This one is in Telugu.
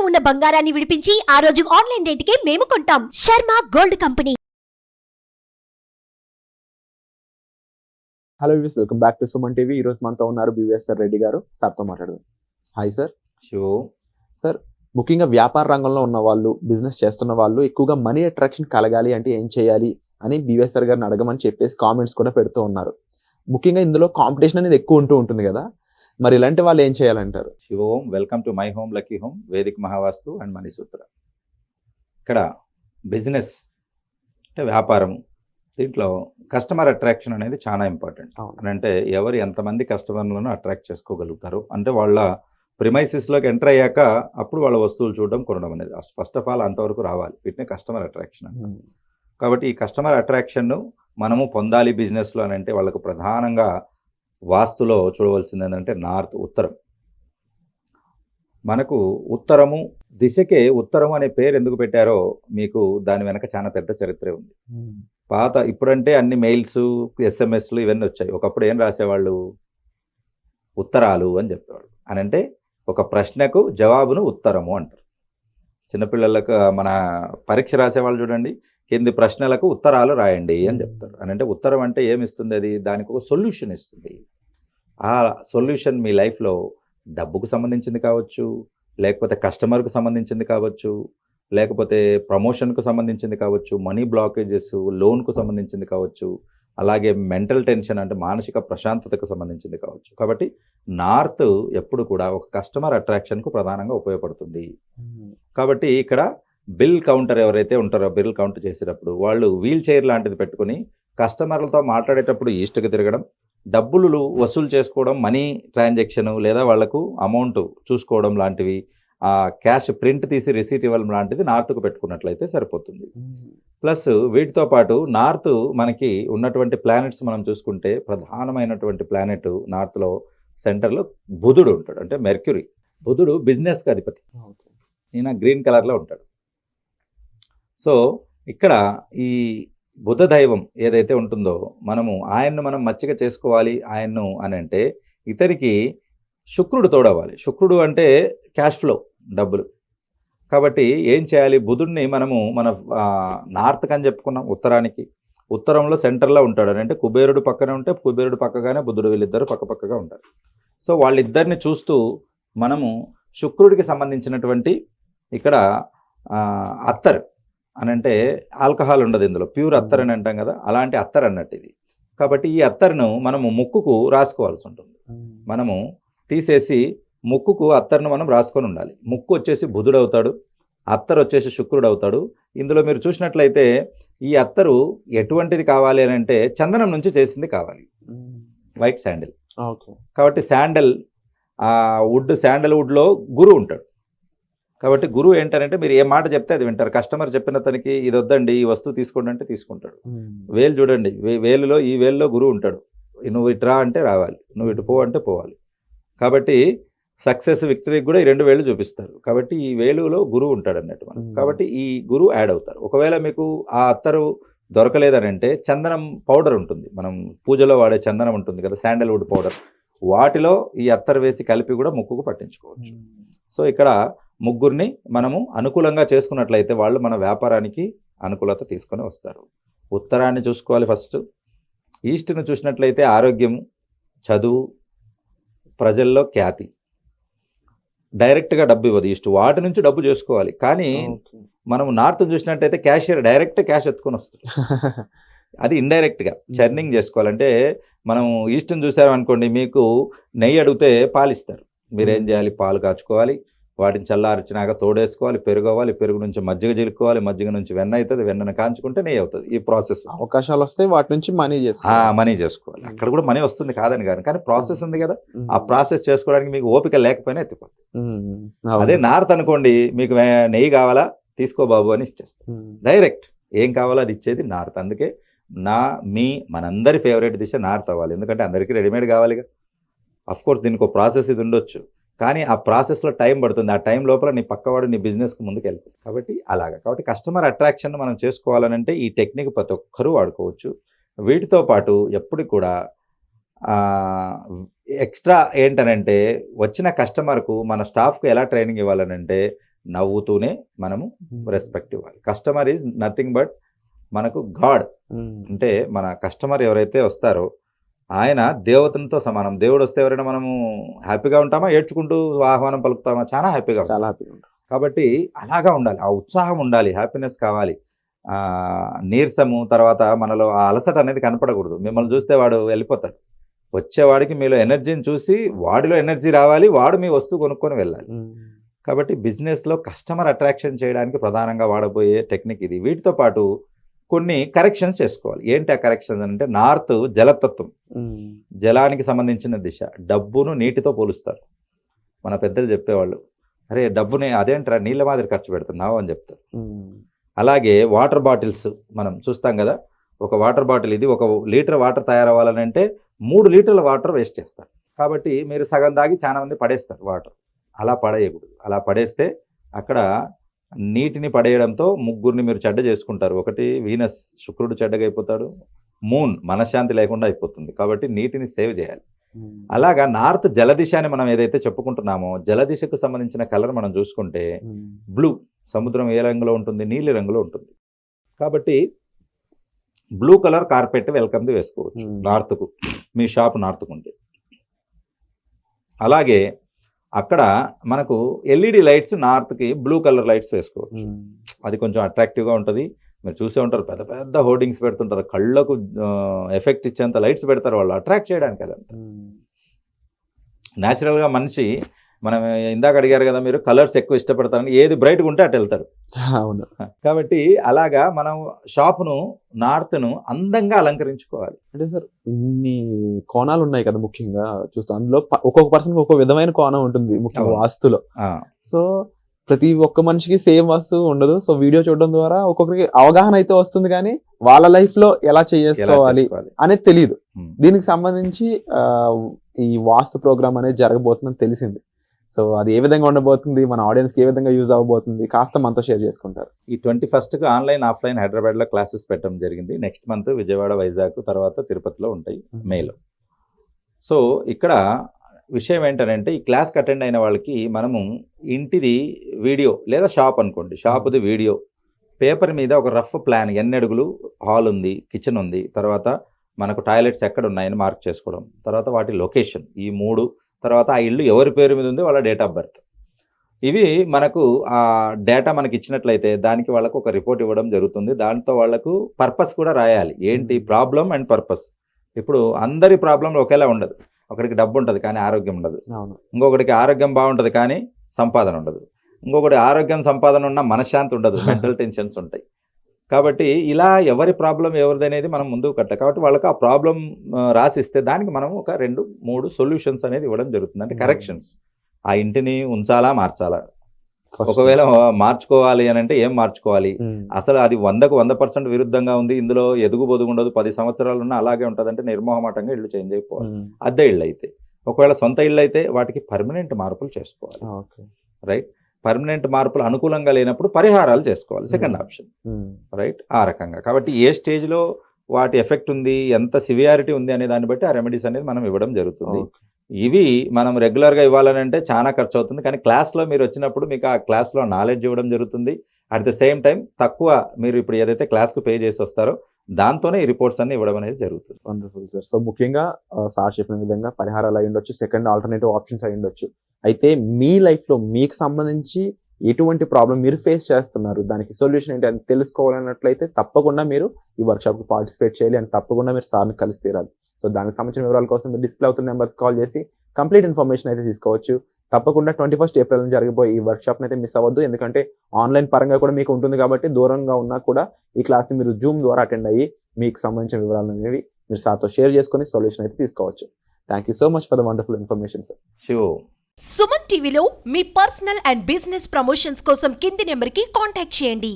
ఉన్న బంగారాన్ని విడిపించి ఆ రోజు ఆన్లైన్ రేటుకే మేము కొంటాం. Sharma gold company. Hello views, welcome back to Suman TV. ఈ రోజు మనతో ఉన్నారు బివిఎస్ఆర్ రెడ్డి గారు. సార్తో మాట్లాడదాం. Hi sir. సార్, ముఖ్యంగా వ్యాపార రంగంలో ఉన్న వాళ్ళు, బిజినెస్ చేస్తున్న వాళ్ళు ఎక్కువగా మనీ అట్రాక్షన్ కలగాలి అంటే ఏం చేయాలి అని బివిఎస్ఆర్ గారిని అడగమని చెప్పేసి కామెంట్స్ కూడా పెడుతూ ఉన్నారు. ముఖ్యంగా ఇందులో కాంపిటీషన్ అనేది ఎక్కువ ఉంటుంది కదా, మరి ఇలాంటి వాళ్ళు ఏం చేయాలంటారు? శివోం, welcome to my home lucky home, vedic Mahavastu and money sutra. ఇక్కడ బిజినెస్ అంటే వ్యాపారం, దీంట్లో కస్టమర్ అట్రాక్షన్ అనేది చాలా ఇంపార్టెంట్. అని అంటే ఎవరు ఎంతమంది కస్టమర్లను అట్రాక్ట్ చేసుకోగలుగుతారు అంటే వాళ్ళ ప్రిమైసిస్లోకి ఎంటర్ అయ్యాక అప్పుడు వాళ్ళ వస్తువులు చూడడం, కొనడం అనేది ఫస్ట్ ఆఫ్ ఆల్ అంతవరకు రావాలి. వీటిని కస్టమర్ అట్రాక్షన్ అంటారు. కాబట్టి ఈ కస్టమర్ అట్రాక్షన్ను మనము పొందాలి బిజినెస్లో అని అంటే వాళ్ళకు ప్రధానంగా వాస్తులో చూడవలసింది ఏంటంటే నార్త్, ఉత్తరం. మనకు ఉత్తరము దిశకే ఉత్తరం అనే పేరు ఎందుకు పెట్టారో మీకు దాని వెనక చాలా పెద్ద చరిత్రే ఉంది. పాత ఇప్పుడంటే అన్ని మెయిల్స్, ఎస్ఎంఎస్లు ఇవన్నీ వచ్చాయి. ఒకప్పుడు ఏం రాసేవాళ్ళు? ఉత్తరాలు అని చెప్పేవాళ్ళు. అని అంటే ఒక ప్రశ్నకు జవాబును ఉత్తరము అంటారు. చిన్నపిల్లలకు మన పరీక్ష రాసేవాళ్ళు చూడండి, కింది ప్రశ్నలకు ఉత్తరాలు రాయండి అని చెప్తారు. అని అంటే ఉత్తరం అంటే ఏమిస్తుంది? అది దానికి ఒక సొల్యూషన్ ఇస్తుంది. ఆ సొల్యూషన్ మీ లైఫ్లో డబ్బుకు సంబంధించింది కావచ్చు, లేకపోతే కస్టమర్కు సంబంధించింది కావచ్చు, లేకపోతే ప్రమోషన్కు సంబంధించింది కావచ్చు, మనీ బ్లాకేజెస్, లోన్కు సంబంధించింది కావచ్చు, అలాగే మెంటల్ టెన్షన్ అంటే మానసిక ప్రశాంతతకు సంబంధించింది కావచ్చు. కాబట్టి నార్త్ ఎప్పుడు కూడా ఒక కస్టమర్ అట్రాక్షన్కు ప్రధానంగా ఉపయోగపడుతుంది. కాబట్టి ఇక్కడ బిల్ కౌంటర్ ఎవరైతే ఉంటారో, బిల్ కౌంటర్ చేసేటప్పుడు వాళ్ళు వీల్ చైర్ లాంటిది పెట్టుకుని కస్టమర్లతో మాట్లాడేటప్పుడు ఈస్ట్కి తిరగడం, డబ్బులు వసూలు చేసుకోవడం, మనీ ట్రాన్సాక్షన్ లేదా వాళ్లకు అమౌంట్ చూసుకోవడం లాంటివి, ఆ క్యాష్ ప్రింట్ తీసి రిసీట్ ఇవ్వడం లాంటిది నార్త్కు పెట్టుకున్నట్లయితే సరిపోతుంది. ప్లస్ వీటితో పాటు నార్త్ మనకి ఉన్నటువంటి ప్లానెట్స్ మనం చూసుకుంటే ప్రధానమైనటువంటి ప్లానెట్ నార్త్లో సెంటర్లో బుధుడు ఉంటాడు, అంటే మెర్క్యూరీ. బుధుడు బిజినెస్కి అధిపతి. ఈయన గ్రీన్ కలర్లో ఉంటాడు. సో ఇక్కడ ఈ బుధ దైవం ఏదైతే ఉంటుందో మనము ఆయన్ను మనం మచ్చిక చేసుకోవాలి ఆయన్ను అని అంటే ఇతనికి శుక్రుడు తోడవాలి. శుక్రుడు అంటే క్యాష్ ఫ్లో, డబ్బులు. కాబట్టి ఏం చేయాలి? బుధుడిని మనము మన నార్త్కి అని చెప్పుకున్నాం, ఉత్తరానికి. ఉత్తరంలో సెంటర్లో ఉంటాడు. అంటే కుబేరుడు పక్కనే ఉంటే కుబేరుడు పక్కగానే బుధుడు, వీళ్ళిద్దరు పక్కపక్కగా ఉంటారు. సో వాళ్ళిద్దరిని చూస్తూ మనము శుక్రుడికి సంబంధించినటువంటి ఇక్కడ అత్తర్ అని అంటే ఆల్కహాల్ ఉండదు ఇందులో, ప్యూర్ అత్తర్ అని అంటాం కదా, అలాంటి అత్తర్ అన్నట్టు ఇది. కాబట్టి ఈ అత్తర్ను మనము ముక్కుకు రాసుకోవాల్సి ఉంటుంది. మనము తీసేసి ముక్కుకు అత్తర్ను మనం రాసుకొని ఉండాలి. ముక్కు వచ్చేసి బుధుడు అవుతాడు, అత్తరు వచ్చేసి శుక్రుడు అవుతాడు. ఇందులో మీరు చూసినట్లయితే ఈ అత్తరు ఎటువంటిది కావాలి అని అంటే చందనం నుంచి చేసింది కావాలి, వైట్ శాండిల్. కాబట్టి శాండల్ వుడ్, శాండల్ వుడ్లో గురువు ఉంటాడు. కాబట్టి గురువు ఏంటంటే మీరు ఏ మాట చెప్తే అది వింటారు. కస్టమర్ చెప్పిన తనకి ఇది వద్దండి, ఈ వస్తువు తీసుకోండి అంటే తీసుకుంటాడు. వేలు చూడండి, వేలులో ఈ వేలులో గురువు ఉంటాడు. నువ్వు ఇటు రా అంటే రావాలి, నువ్వు ఇటు పో అంటే పోవాలి. కాబట్టి సక్సెస్, విక్టరీకి కూడా ఈ 2 వేళ్ళు చూపిస్తారు. కాబట్టి ఈ వేలులో గురువు ఉంటాడు అన్నట్టు మనం. కాబట్టి ఈ గురువు యాడ్ అవుతారు. ఒకవేళ మీకు ఆ అత్తరు దొరకలేదనంటే చందనం పౌడర్ ఉంటుంది, మనం పూజలో వాడే చందనం ఉంటుంది కదా, శాండల్వుడ్ పౌడర్, వాటిలో ఈ అత్తరు వేసి కలిపి కూడా ముక్కుకు పట్టించుకోవచ్చు. సో ఇక్కడ ముగ్గురిని మనము అనుకూలంగా చేసుకున్నట్లయితే వాళ్ళు మన వ్యాపారానికి అనుకూలత తీసుకొని వస్తారు. ఉత్తరాన్ని చూసుకోవాలి ఫస్ట్. ఈస్ట్ను చూసినట్లయితే ఆరోగ్యం, చదువు, ప్రజల్లో ఖ్యాతి. డైరెక్ట్గా డబ్బు ఇవ్వదు ఈస్ట్, వాటి నుంచి డబ్బు చేసుకోవాలి. కానీ మనం నార్త్ చూసినట్టయితే క్యాషియర్ డైరెక్ట్ క్యాష్ ఎత్తుకొని వస్తుంది. అది ఇండైరెక్ట్గా చర్నింగ్ చేసుకోవాలంటే మనం ఈస్ట్ని చూసారు అనుకోండి, మీకు నెయ్యి అడిగితే పాలు ఇస్తారు. మీరేం చేయాలి? పాలు కాచుకోవాలి, వాటిని చల్లార్చినాక తోడేసుకోవాలి, పెరుగవాలి, పెరుగు నుంచి మజ్జిగ చిలుకోవాలి, మజ్జిగ నుంచి వెన్న అవుతుంది, వెన్నను కాంచుకుంటే నెయ్యి అవుతుంది. ఈ ప్రాసెస్. అవకాశాలు వస్తాయి, వాటి నుంచి మనీ చేసుకోవాలి. అక్కడ కూడా మనీ వస్తుంది కాదని కాదు, కానీ ప్రాసెస్ ఉంది కదా, ఆ ప్రాసెస్ చేసుకోవడానికి మీకు ఓపిక లేకపోయినా ఎత్తిపోతుంది. అదే నార్త్ అనుకోండి, మీకు నెయ్యి కావాలా తీసుకో బాబు అని ఇచ్చేస్తారు డైరెక్ట్. ఏం కావాలో అది ఇచ్చేది నార్త్. అందుకే మనందరి ఫేవరెట్ దిశ నార్త్ అవ్వాలి. ఎందుకంటే అందరికీ రెడీమేడ్ కావాలిగా. అఫ్కోర్స్ దీనికి ఒక ప్రాసెస్ ఇది ఉండొచ్చు, కానీ ఆ ప్రాసెస్లో టైం పడుతుంది. ఆ టైం లోపల నీ పక్కవాడు నీ బిజినెస్కి ముందుకు వెళ్తుంది. కాబట్టి అలాగా. కాబట్టి కస్టమర్ అట్రాక్షన్ మనం చేసుకోవాలనంటే ఈ టెక్నిక్ ప్రతి ఒక్కరూ వాడుకోవచ్చు. వీటితో పాటు ఎప్పుడు కూడా ఎక్స్ట్రా ఏంటనంటే వచ్చిన కస్టమర్కు మన స్టాఫ్కు ఎలా ట్రైనింగ్ ఇవ్వాలనంటే నవ్వుతూనే మనము రెస్పెక్ట్ ఇవ్వాలి. కస్టమర్ ఈజ్ నథింగ్ బట్ మనకు గాడ్. అంటే మన కస్టమర్ ఎవరైతే వస్తారో ఆయన దేవతలతో సమానం. దేవుడు వస్తే ఎవరైనా మనము హ్యాపీగా ఉంటామా, ఏడ్చుకుంటూ ఆహ్వానం పలుకుతామా? చాలా హ్యాపీగా ఉంటాం. చాలా హ్యాపీగా ఉంటాం. కాబట్టి అలాగా ఉండాలి, ఆ ఉత్సాహం ఉండాలి, హ్యాపీనెస్ కావాలి. నీరసము తర్వాత మనలో ఆ అలసట అనేది కనపడకూడదు. మిమ్మల్ని చూస్తే వాడు వెళ్ళిపోతాడు. వచ్చేవాడికి మీలో ఎనర్జీని చూసి వాడిలో ఎనర్జీ రావాలి, వాడు మీ వస్తువు కొనుక్కొని వెళ్ళాలి. కాబట్టి బిజినెస్లో కస్టమర్ అట్రాక్షన్ చేయడానికి ప్రధానంగా వాడబోయే టెక్నిక్ ఇది. వీటితో పాటు కొన్ని కరెక్షన్స్ చేసుకోవాలి. ఏంటి ఆ కరెక్షన్స్ అంటే, నార్త్ జలతత్వం, జలానికి సంబంధించిన దిశ. డబ్బును నీటితో పోలుస్తారు. మన పెద్దలు చెప్పేవాళ్ళు, అరే డబ్బుని అదేంట్రా నీళ్ళ మాదిరి ఖర్చు పెడుతున్నావు అని చెప్తారు. అలాగే వాటర్ బాటిల్స్ మనం చూస్తాం కదా, ఒక వాటర్ బాటిల్ ఇది 1 లీటర్ వాటర్ తయారవ్వాలని అంటే 3 లీటర్ల వాటర్ వేస్ట్ చేస్తారు. కాబట్టి మీరు సగం దాగి చాలా మంది పడేస్తారు వాటర్. అలా పడేయకూడదు. అలా పడేస్తే అక్కడ నీటిని పడేయడంతో ముగ్గురిని మీరు చెడ్డ చేసుకుంటారు. ఒకటి వీనస్, శుక్రుడు చెడ్డగా అయిపోతాడు. మూన్ మనశ్శాంతి లేకుండా అయిపోతుంది. కాబట్టి నీటిని సేవ్ చేయాలి. అలాగా నార్త్ జలదిశ అని మనం ఏదైతే చెప్పుకుంటున్నామో, జలదిశకు సంబంధించిన కలర్ మనం చూసుకుంటే బ్లూ. సముద్రం ఏ రంగులో ఉంటుంది? నీలి రంగులో ఉంటుంది. కాబట్టి బ్లూ కలర్ కార్పెట్ వెల్కమ్ది వేసుకోవచ్చు నార్త్కు. మీ షాప్ నార్త్కు ఉంటే. అలాగే అక్కడ మనకు ఎల్ఈడి లైట్స్ నార్త్కి బ్లూ కలర్ లైట్స్ వేసుకోవచ్చు. అది కొంచెం అట్రాక్టివ్గా ఉంటుంది. మీరు చూసే ఉంటారు, పెద్ద పెద్ద హోర్డింగ్స్ పెడుతుంటారు, కళ్ళకు ఎఫెక్ట్ ఇచ్చేంత లైట్స్ పెడతారు వాళ్ళు అట్రాక్ట్ చేయడానికి. అదంతా న్యాచురల్గా మనిషి, మనం ఇందాక అడిగారు కదా మీరు, కలర్స్ ఎక్కువ ఇష్టపడతారని, ఏది బ్రైట్గా ఉంటే అటు వెళ్తారు. అవును. కాబట్టి అలాగా మనం షాపును నార్త్ను అందంగా అలంకరించుకోవాలి. అంటే సార్ ఇన్ని కోణాలు ఉన్నాయి కదా, ముఖ్యంగా చూస్తాం అందులో ఒక్కొక్క పర్సన్ ఒక్కొక్క విధమైన కోణం ఉంటుంది ముఖ్యంగా వాస్తులో. సో ప్రతి ఒక్క మనిషికి సేమ్ వస్తువు ఉండదు. సో వీడియో చూడడం ద్వారా ఒక్కొక్కరికి అవగాహన అయితే వస్తుంది, కానీ వాళ్ళ లైఫ్ లో ఎలా చేసుకోవాలి అనేది తెలియదు. దీనికి సంబంధించి ఈ వాస్తు ప్రోగ్రామ్ అనేది జరగబోతుందని తెలిసింది. సో అది ఏ విధంగా ఉండబోతుంది, మన ఆడియన్స్ కి ఏ విధంగా యూజ్ అవ్వబోతుంది, కాస్త మనతో షేర్ చేసుకుంటారు. ఈ 21st ఆన్లైన్ ఆఫ్లైన్ హైదరాబాద్ లో క్లాసెస్ పెట్టడం జరిగింది. నెక్స్ట్ మంత్ విజయవాడ, వైజాగ్, తర్వాత తిరుపతిలో ఉంటాయి మేలో. సో ఇక్కడ విషయం ఏంటంటే, ఈ క్లాస్కి అటెండ్ అయిన వాళ్ళకి మనము ఇంటిది వీడియో లేదా షాప్ అనుకోండి, షాప్ది వీడియో పేపర్ మీద ఒక రఫ్ ప్లాన్, ఎన్ని అడుగులు హాల్ ఉంది, కిచెన్ ఉంది, తర్వాత మనకు టాయిలెట్స్ ఎక్కడ ఉన్నాయని మార్క్ చేసుకోవడం, తర్వాత వాటి లొకేషన్, ఈ 3, తర్వాత ఆ ఇల్లు ఎవరి పేరు మీద ఉంది, వాళ్ళ డేట్ ఆఫ్ బర్త్. ఇవి మనకు ఆ డేటా మనకి ఇచ్చినట్లయితే దానికి వాళ్ళకు ఒక రిపోర్ట్ ఇవ్వడం జరుగుతుంది. దాంతో వాళ్ళకు పర్పస్ కూడా రాయాలి, ఏంటి ప్రాబ్లం అండ్ పర్పస్. ఇప్పుడు అందరి ప్రాబ్లంలు ఒకేలా ఉండదు. ఒకరికి డబ్బు ఉంటుంది కానీ ఆరోగ్యం ఉండదు, ఇంకొకటికి ఆరోగ్యం బాగుంటుంది కానీ సంపాదన ఉండదు, ఇంకొకటి ఆరోగ్యం సంపాదన ఉన్న మనశ్శాంతి ఉండదు, మెంటల్ టెన్షన్స్ ఉంటాయి. కాబట్టి ఇలా ఎవరి ప్రాబ్లం ఎవరిది అనేది మనం ముందుకు కట్టాలి. కాబట్టి వాళ్ళకి ఆ ప్రాబ్లం రాసిస్తే దానికి మనం ఒక 2-3 సొల్యూషన్స్ అనేది ఇవ్వడం జరుగుతుంది. అంటే కరెక్షన్స్, ఆ ఇంటిని ఉంచాలా మార్చాలా, ఒకవేళ మార్చుకోవాలి అని అంటే ఏం మార్చుకోవాలి, అసలు అది 100కు 100% విరుద్ధంగా ఉంది, ఇందులో ఎదుగు బొదుగు ఉండదు, 10 సంవత్సరాలు ఉన్నా అలాగే ఉంటుందంటే నిర్మోహమాటంగా ఇల్లు చేంజ్ అయిపోవాలి. అద్దె ఇళ్ళు అయితే, ఒకవేళ సొంత ఇళ్ళు అయితే వాటికి పర్మనెంట్ మార్పులు చేసుకోవాలి. రైట్, పర్మనెంట్ మార్పులు అనుకూలంగా లేనప్పుడు పరిహారాలు చేసుకోవాలి, సెకండ్ ఆప్షన్. రైట్, ఆ రకంగా. కాబట్టి ఏ స్టేజ్లో వాటి ఎఫెక్ట్ ఉంది, ఎంత సివియారిటీ ఉంది అనే దాన్ని బట్టి ఆ రెమెడీస్ అనేది మనం ఇవ్వడం జరుగుతుంది. ఇవి మనం రెగ్యులర్గా ఇవ్వాలని అంటే చాలా ఖర్చు అవుతుంది, కానీ క్లాస్లో మీరు వచ్చినప్పుడు మీకు ఆ క్లాస్లో నాలెడ్జ్ ఇవ్వడం జరుగుతుంది. అట్ ద సేమ్ టైం తక్కువ మీరు ఇప్పుడు ఏదైతే క్లాస్కు పే చేసి వస్తారో దాంతోనే ఈ రిపోర్ట్స్ అన్ని ఇవ్వడం అనేది జరుగుతుంది. Wonderful sir. సో ముఖ్యంగా సార్ చెప్పిన విధంగా పరిహారాలు అయి ఉండొచ్చు, సెకండ్ ఆల్టర్నేటివ్ ఆప్షన్స్ అయి ఉండొచ్చు. అయితే మీ లైఫ్లో మీకు సంబంధించి ఎటువంటి ప్రాబ్లం మీరు ఫేస్ చేస్తున్నారు, దానికి సొల్యూషన్ ఏంటి అని తెలుసుకోవాలన్నట్లయితే తప్పకుండా మీరు ఈ వర్క్షాప్కి పార్టిసిపేట్ చేయాలి, అండ్ తప్పకుండా మీరు సార్ని కలిసి తీరాలి. సో దానికి సంబంధించిన వివరాల కోసం మీరు డిస్ప్లే అవుతున్న నెంబర్స్ కాల్ చేసి కంప్లీట్ ఇన్ఫర్మేషన్ అయితే తీసుకోవచ్చు. తప్పకుండా 21st ఏప్రిల్ జరగబోయే ఈ వర్క్షాప్ని అయితే మిస్ అవ్వద్దు, ఎందుకంటే ఆన్లైన్ పరంగా కూడా మీకు ఉంటుంది కాబట్టి దూరంగా ఉన్నా కూడా ఈ క్లాస్ని మీరు జూమ్ ద్వారా అటెండ్ అయ్యి మీకు సంబంధించిన వివరాలు అనేవి మీరు సార్తో షేర్ చేసుకొని సొల్యూషన్ అయితే తీసుకోవచ్చు. Thank you so much for the wonderful information sir. Suman టీవీలో మీ పర్సనల్ అండ్ బిజినెస్ ప్రమోషన్స్ కోసం కింది నెంబర్కి కాంటాక్ట్ చేయండి.